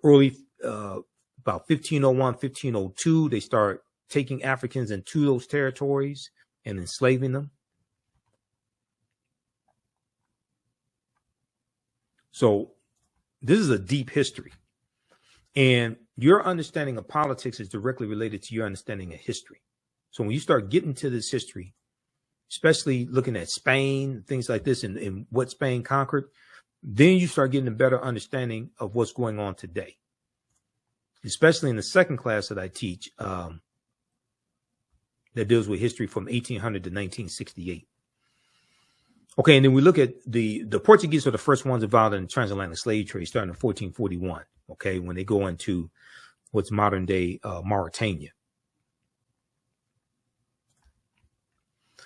Early, about 1501, 1502, they start taking Africans into those territories and enslaving them. So this is a deep history. And your understanding of politics is directly related to your understanding of history. So when you start getting to this history, especially looking at Spain, things like this, and what Spain conquered, then you start getting a better understanding of what's going on today. Especially in the second class that I teach, that deals with history from 1800 to 1968. Okay, and then we look at the Portuguese are the first ones involved in the transatlantic slave trade starting in 1441, okay, when they go into what's modern day Mauritania.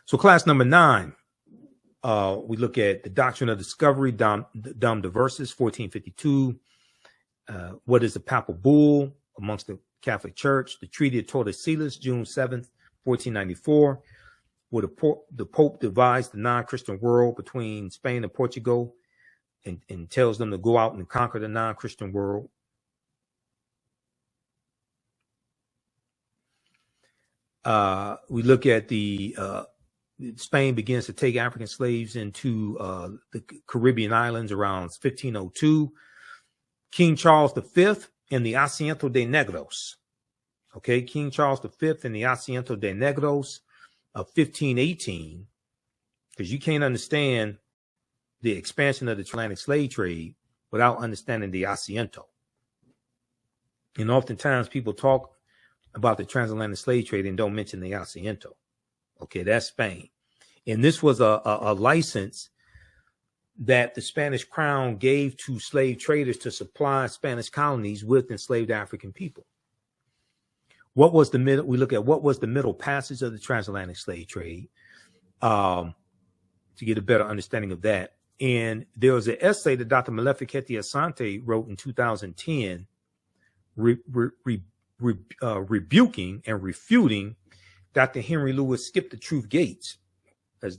So class number 9, we look at the doctrine of discovery, Dom Diversis, 1452. What is the papal bull amongst the Catholic Church? The Treaty of Tordesillas, June 7th, 1494, where the Pope divides the non-Christian world between Spain and Portugal and tells them to go out and conquer the non-Christian world. We look at the Spain begins to take African slaves into the Caribbean islands around 1502. King Charles V and the Asiento de Negros. Okay, King Charles V and the Asiento de Negros of 1518, because you can't understand the expansion of the transatlantic slave trade without understanding the Asiento. And oftentimes people talk about the transatlantic slave trade and don't mention the Asiento. Okay, that's Spain. And this was a license that the Spanish crown gave to slave traders to supply Spanish colonies with enslaved African people. What was the middle? We look at what was the middle passage of the transatlantic slave trade to get a better understanding of that. And there was an essay that Dr. Maleficenti Asante wrote in 2010, rebuking and refuting Dr. Henry Louis Skip the Truth Gates, as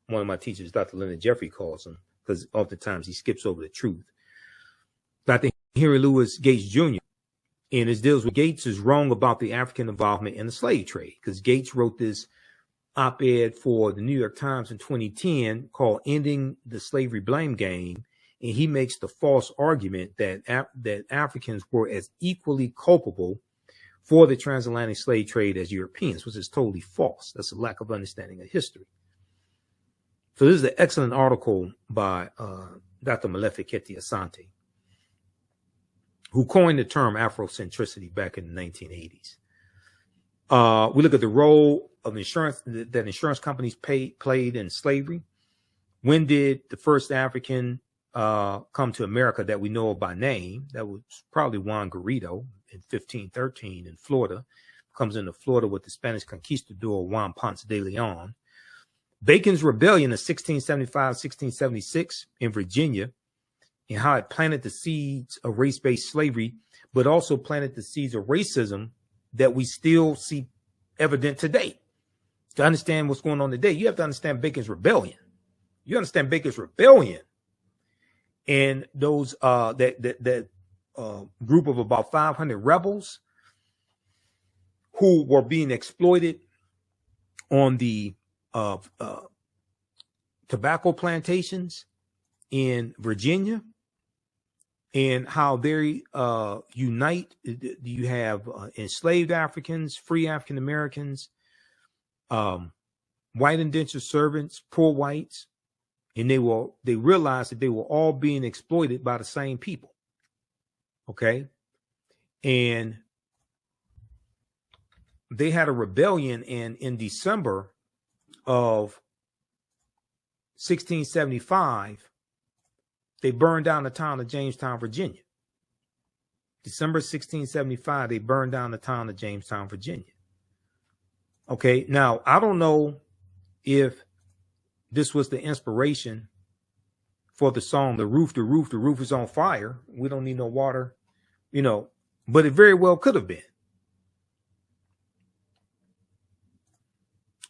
one of my teachers, Dr. Leonard Jeffrey, calls him, because oftentimes he skips over the truth. Dr. Henry Louis Gates Jr. And it deals with Gates is wrong about the African involvement in the slave trade, because Gates wrote this op-ed for the New York Times in 2010 called Ending the Slavery Blame Game. And he makes the false argument that Africans were as equally culpable for the transatlantic slave trade as Europeans, which is totally false. That's a lack of understanding of history. So this is an excellent article by Dr. Maleficenti Asante, who coined the term Afrocentricity back in the 1980s. We look at the role of insurance that insurance companies played in slavery. When did the first African come to America that we know of by name? That was probably Juan Garrido in 1513 in Florida. Comes into Florida with the Spanish conquistador Juan Ponce de Leon. Bacon's Rebellion of 1675-1676 in Virginia, and how it planted the seeds of race-based slavery, but also planted the seeds of racism that we still see evident today. To understand what's going on today, you have to understand Bacon's Rebellion. You understand Bacon's Rebellion and those that group of about 500 rebels who were being exploited on the tobacco plantations in Virginia, and how they unite. You have enslaved Africans, free African Americans, white indentured servants, poor whites, and they realized that they were all being exploited by the same people. Okay, and they had a rebellion, and in December of 1675, they burned down the town of Jamestown, Virginia. December 1675, they burned down the town of Jamestown, Virginia. Okay, now I don't know if this was the inspiration for the song, the roof is on fire. We don't need no water. You know, but it very well could have been.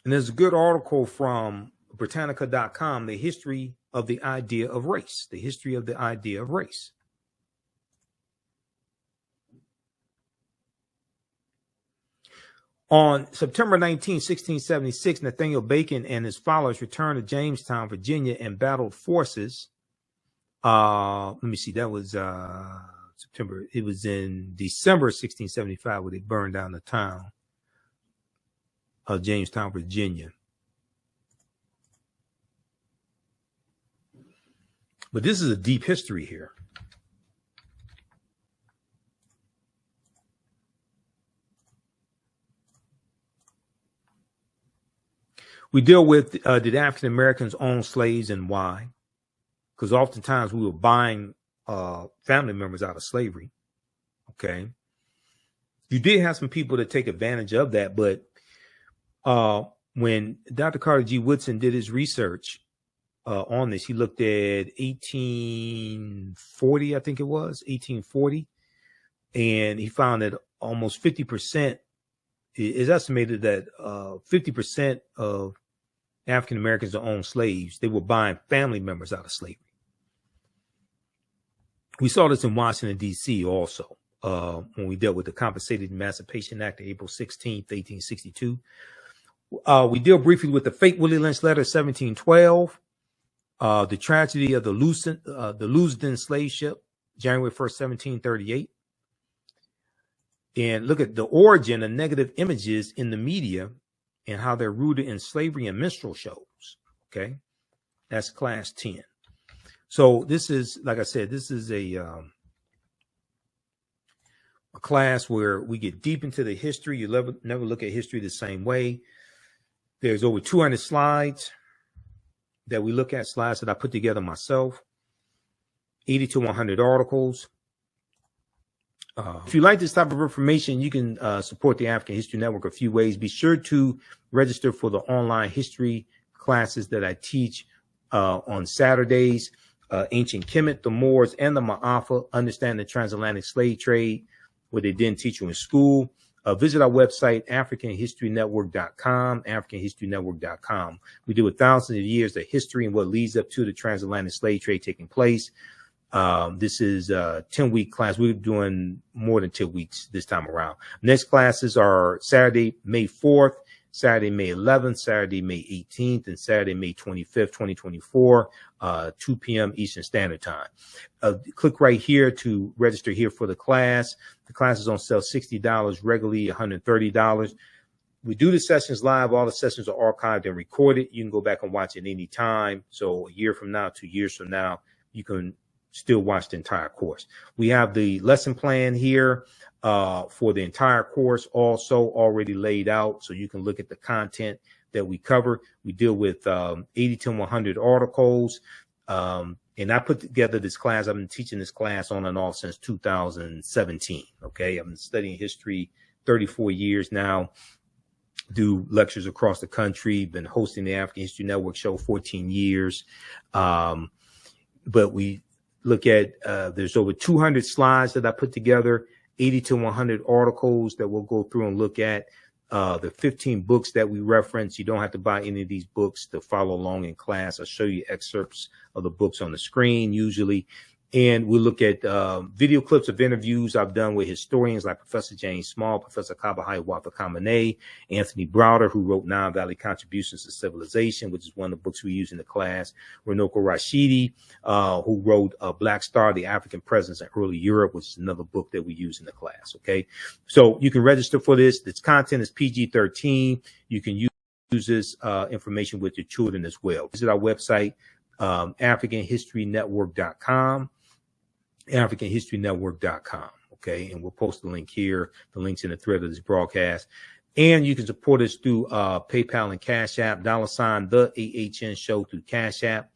And there's a good article from Britannica.com, the history of the idea of race, the history of the idea of race. On September 19, 1676, Nathaniel Bacon and his followers returned to Jamestown, Virginia, and battled forces. Let me see, that was September. It was in December 1675 where they burned down the town of Jamestown, Virginia. But this is a deep history here. We deal with did African Americans own slaves and why? Because oftentimes we were buying family members out of slavery. Okay. You did have some people that take advantage of that, but when Dr. Carter G. Woodson did his research on this, he looked at 1840, I think it was, 1840, and he found that almost 50%, is estimated that 50% of African Americans that owned slaves, they were buying family members out of slavery. We saw this in Washington, D.C. also when we dealt with the Compensated Emancipation Act of April 16th, 1862. We deal briefly with the fake Willie Lynch letter, 1712, the tragedy of the Lusden slave ship, January 1st, 1738. And look at the origin of negative images in the media and how they're rooted in slavery and minstrel shows. Okay. That's class 10. So this is, like I said, this is a class where we get deep into the history. You never look at history the same way. There's over 200 slides that we look at, slides that I put together myself, 80 to 100 articles. If you like this type of information, you can support the African History Network a few ways. Be sure to register for the online history classes that I teach on Saturdays. Ancient Kemet, the Moors, and the Maafa, Understand the Transatlantic Slave Trade, what they didn't teach you in school. Visit our website, AfricanHistoryNetwork.com, AfricanHistoryNetwork.com. We deal with thousands of years of history and what leads up to the transatlantic slave trade taking place. This is a 10-week class. We're doing more than 2 weeks this time around. Next classes are Saturday, May 4th, Saturday, May 11th, Saturday, May 18th, and Saturday, May 25th, 2024, 2 p.m. Eastern Standard Time. Click right here to register here for the class. The class is on sale $60, regularly $130. We do the sessions live. All the sessions are archived and recorded. You can go back and watch it any time. So a year from now, 2 years from now, you can still watch the entire course. We have the lesson plan here for the entire course also already laid out, so you can look at the content that we cover. We deal with 80 to 100 articles, and I put together this class. I've been teaching this class on and off since 2017. Okay, I've been studying history 34 years now. Do lectures across the country. Been hosting the African History Network show 14 years, but we look at there's over 200 slides that I put together, 80 to 100 articles that we'll go through and look at, the 15 books that we reference. You don't have to buy any of these books to follow along in class. I'll show you excerpts of the books on the screen usually. And we'll look at video clips of interviews I've done with historians like Professor James Small, Professor Kabahai Wafa-Kamene, Anthony Browder, who wrote Nile Valley Contributions to Civilization, which is one of the books we use in the class, Runoko Rashidi, who wrote Black Star, the African Presence in Early Europe, which is another book that we use in the class. Okay, so you can register for this. This content is PG-13. You can use this information with your children as well. Visit our website, AfricanHistoryNetwork.com. AfricanHistoryNetwork.com. Okay, and we'll post the link here. The link's in the thread of this broadcast. And you can support us through PayPal and Cash App, $ the AHN show through Cash App,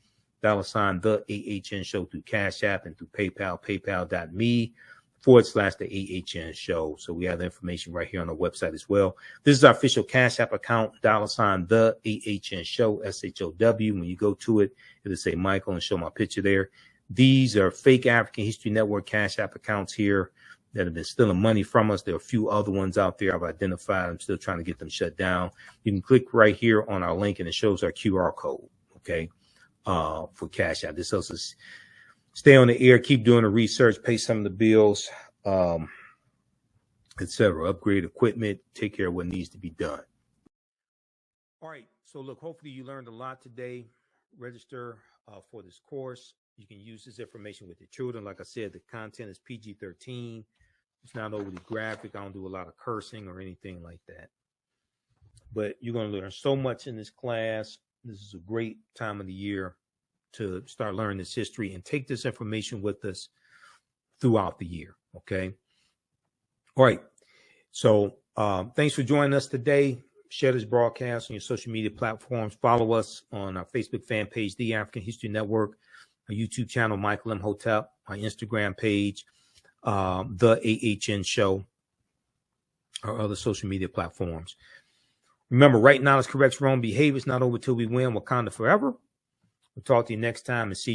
$ the AHN show through Cash App, and through PayPal, paypal.me/the AHN show. So we have the information right here on the website as well. This is our official Cash App account, $ the AHN show, SHOW. When you go to it, it'll say Michael and show my picture there. These are fake African History Network Cash App accounts here. that have been stealing money from us. There are a few other ones out there I've identified. I'm still trying to get them shut down. You can click right here on our link and it shows our QR code, okay, for Cash App. This helps us stay on the air, keep doing the research, pay some of the bills, etc. Upgrade equipment, take care of what needs to be done. All right. So look, hopefully you learned a lot today. Register for this course. You can use this information with your children. Like I said, the content is PG-13. It's not overly graphic. I don't do a lot of cursing or anything like that. But you're going to learn so much in this class. This is a great time of the year to start learning this history and take this information with us throughout the year. Okay. All right. So thanks for joining us today. Share this broadcast on your social media platforms. Follow us on our Facebook fan page, The African History Network, our YouTube channel, Michael Imhotep, our Instagram page, The AHN Show, our other social media platforms. Remember, right now is correct wrong behavior. It's not over till we win. Wakanda forever. We'll talk to you next time and see you.